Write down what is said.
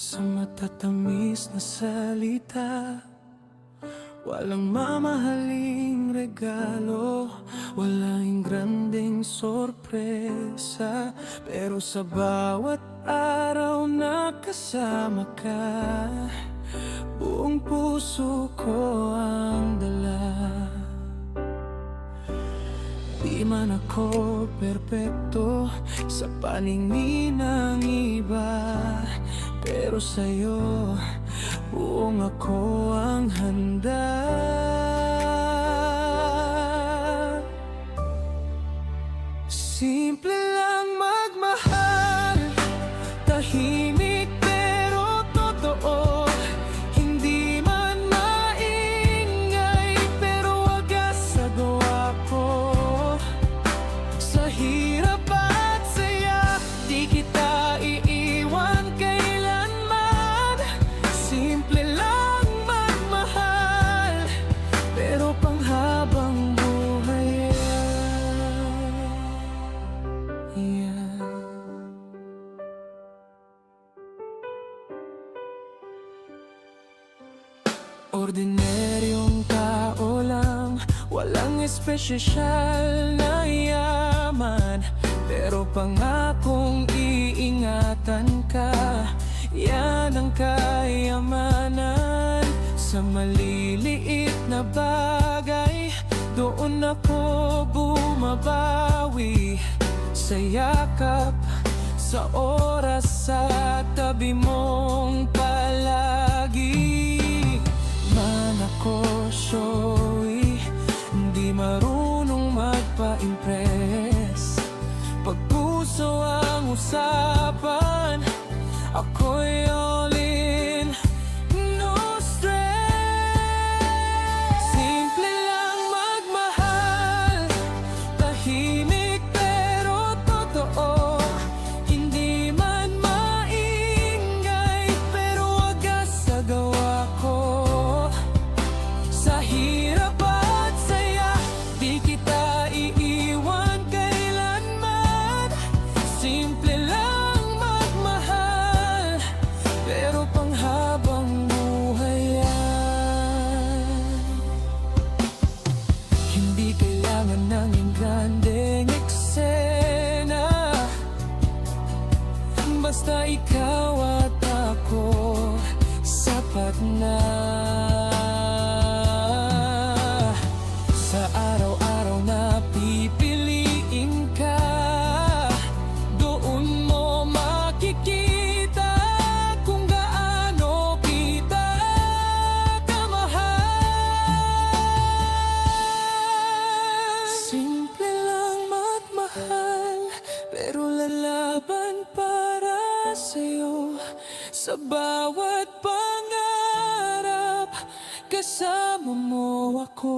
sa matatamis na salita. Walang mamahaling regalo, walang grandeng sorpresa, pero sa bawat araw na kasama ka, buong puso ko ang dala. Di man ako perpekto sa paningin ng iba, pero sa'yo, buong ako ang handa. Simple lang magmahal, tahimik pero totoo. Hindi man maingay, pero wagas sa gawa ko. Sa hirap at saya, di kita iiwan kailanman. Simple lang magmahal, pero panghabang buhay yan. Ordinaryong tao lang, walang espesyal na yaman, pero pangakong iingatan ka, yan ang kayamanan. Sa maliliit na bagay, doon ako bumabawi. Sa yakap, sa oras, sa tabi mong palagi. Man ako showy, hindi marunong magpa-impress. Pag puso ang usapan, ako'y all in, no stress. Simple lang magmahal, tahimik pero totoo. Hindi man maingay, pero wagas sa gawa ko. Sa hirap at saya, di kita iiwan kailanman. Simple lang magmahal, pero panghabang buhay yan. Hindi kailangan ng grandeng eksena, basta ikaw at ako, sapat na. Sa araw-araw na pipiliin ka, doon mo makikita kung gaano kita kamahal. Simple lang magmahal, pero lalaban para sa'yo. Sa bawat pangarap, kasama mo ako.